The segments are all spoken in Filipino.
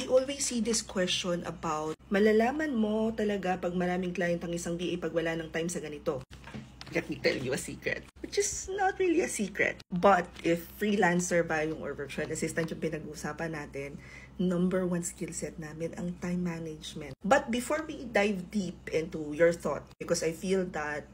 I always see this question about, malalaman mo talaga pag maraming client ang isang VA pag wala ng time sa ganito. Let me tell you a secret, which is not really a secret. But if freelancer ba yung or virtual assistant yung pinag-uusapan natin, number 1 skill set namin ang time management. But before we dive deep into your thought, because I feel that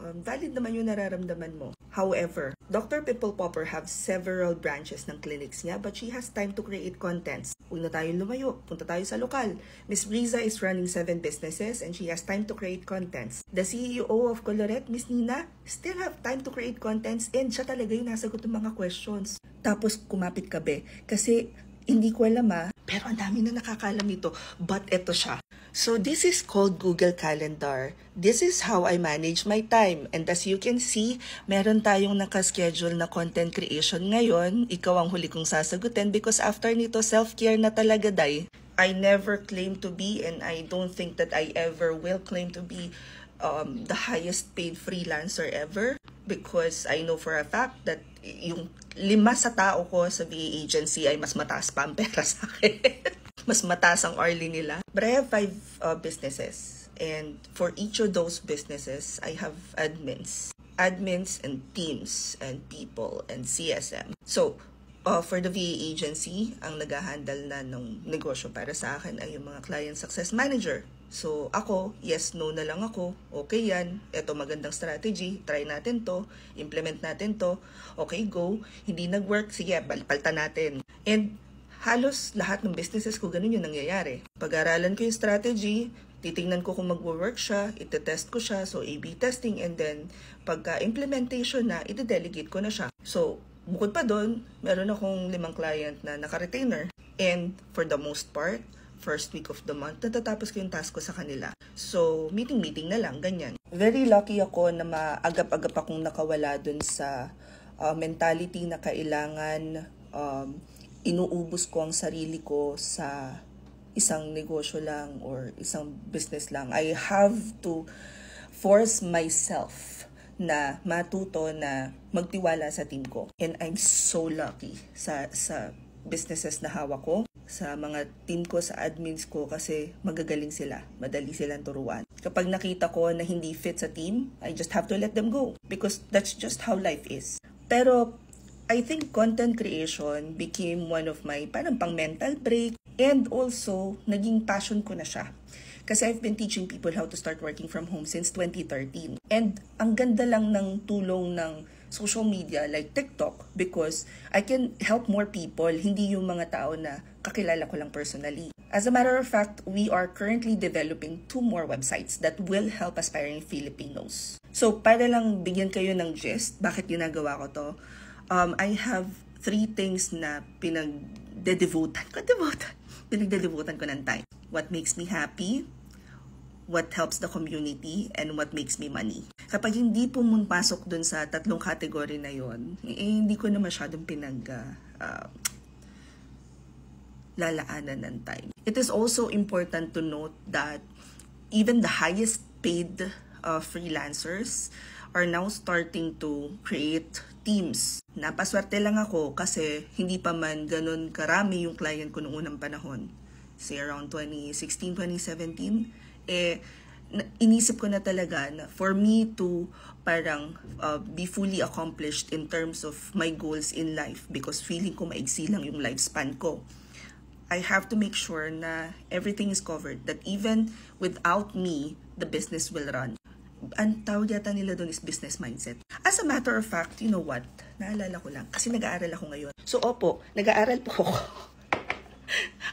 valid naman yung nararamdaman mo. However, Dr. Pimple Popper have several branches ng clinics niya, but she has time to create contents. Huwag na tayong lumayo, punta tayo sa lokal. Miss Riza is running 7 businesses and she has time to create contents. The CEO of Colorette, Miss Nina, still have time to create contents and siya talaga yung nasagot ng mga questions. Tapos kumapit ka be, kasi hindi ko alam pero ang dami na nakakalam nito, but eto siya. So this is called Google Calendar. This is how I manage my time. And as you can see, meron tayong nakaschedule na content creation ngayon. Ikaw ang huli kong sasagutin because after nito, self-care na talaga, day. I never claim to be and I don't think that I ever will claim to be the highest paid freelancer ever because I know for a fact that yung 5 sa tao ko sa VA agency ay mas mataas pa ang pera sa akin. Mas mataas ang hourly nila. But I have 5 businesses. And for each of those businesses, I have admins. Admins and teams and people and CSM. So, for the VA agency, ang nag-handle na ng negosyo para sa akin ay yung mga client success manager. So, ako, yes, no na lang ako. Okay yan. Ito magandang strategy. Try natin to. Implement natin to. Okay, go. Hindi nag-work. Sige, paltan natin. And halos lahat ng businesses ko ganun yung nangyayari. Pag-aralan ko yung strategy, titingnan ko kung mag-work siya, ite-test ko siya, so A-B testing, and then pagka-implementation na, ide-delegate ko na siya. So, bukod pa doon, meron akong 5 client na naka-retainer. And for the most part, first week of the month, natatapos ko yung task ko sa kanila. So, meeting na lang, ganyan. Very lucky ako na maagap-agap akong nakawala dun sa mentality na kailangan inuubos ko ang sarili ko sa isang negosyo lang or isang business lang. I have to force myself na matuto na magtiwala sa team ko. And I'm so lucky sa businesses na hawak ko, sa mga team ko, sa admins ko kasi magagaling sila. Madali silang turuan. Kapag nakita ko na hindi fit sa team, I just have to let them go because that's just how life is. Pero I think content creation became one of my parang pang mental break and also naging passion ko na siya. Kasi I've been teaching people how to start working from home since 2013. And ang ganda lang ng tulong ng social media like TikTok because I can help more people, hindi yung mga tao na kakilala ko lang personally. As a matter of fact, we are currently developing 2 more websites that will help aspiring Filipinos. So para lang bigyan kayo ng gist, bakit ginagawa ko to? I have 3 things na pinagdedevotan ko ng time. What makes me happy, what helps the community, and what makes me money. Kapag hindi pumapasok dun sa 3 category na yon, hindi ko na masyadong lalaanan ng time. It is also important to note that even the highest paid freelancers are now starting to create teams. Napaswerte lang ako kasi hindi pa man ganun karami yung client ko noong unang panahon. Say around 2016, 2017, inisip ko na talaga na for me to parang be fully accomplished in terms of my goals in life because feeling ko maigsi lang yung lifespan ko. I have to make sure na everything is covered, that even without me, the business will run. Ang tawag yata nila doon is business mindset. As a matter of fact, you know what? Naalala ko lang, kasi nag-aaral ako ngayon. So, opo, nag-aaral po ako.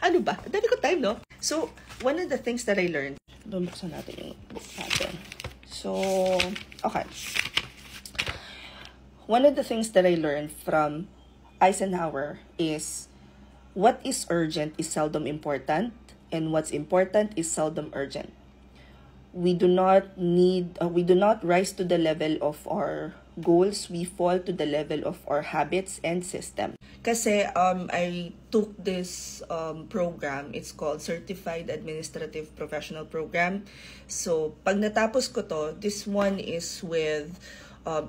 Ano ba? Dami ko time, no? So, one of the things that I learned, buksan natin yung book natin. So, okay. One of the things that I learned from Eisenhower is, what is urgent is seldom important, and what's important is seldom urgent. We do not rise to the level of our goals. We fall to the level of our habits and system. Kasi I took this program. It's called Certified Administrative Professional Program. So pag natapos ko to, this one is with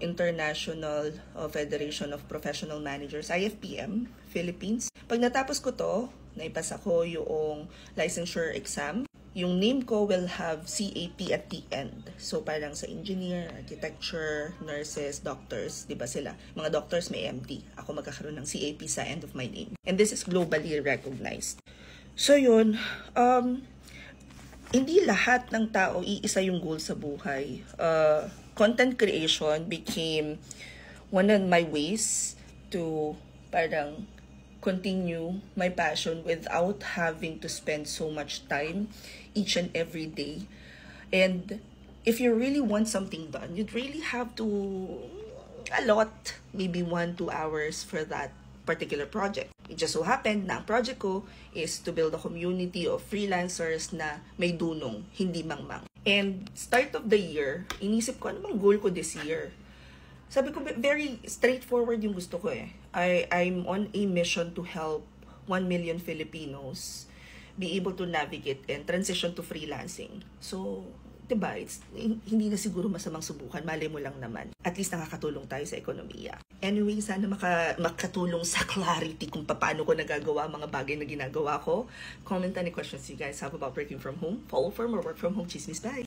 International Federation of Professional Managers, IFPM, Philippines. Pag natapos ko to, naipasa ko yung licensure exam. Yung name ko will have CAP at the end. So parang sa engineer, architecture, nurses, doctors, di ba sila? Mga doctors may MD. Ako magkakaroon ng CAP sa end of my name. And this is globally recognized. So yun, hindi lahat ng tao iisa yung goal sa buhay. Content creation became one of my ways to parang continue my passion without having to spend so much time each and every day. And if you really want something done, you'd really have to allot maybe 1-2 hours for that particular project. It just so happened na ang project ko is to build a community of freelancers na may dunong, hindi mangmang. And start of the year, inisip ko ano bang goal ko this year. Sabi ko, very straightforward yung gusto ko eh. I'm on a mission to help 1 million Filipinos be able to navigate and transition to freelancing. So, diba, hindi na siguro masamang subukan. Malay mo lang naman. At least nakakatulong tayo sa ekonomiya. Anyway, sana makatulong sa clarity kung paano ko nagagawa mga bagay na ginagawa ko. Comment any questions you guys have about working from home, follow firm, or work from home chismis. Bye!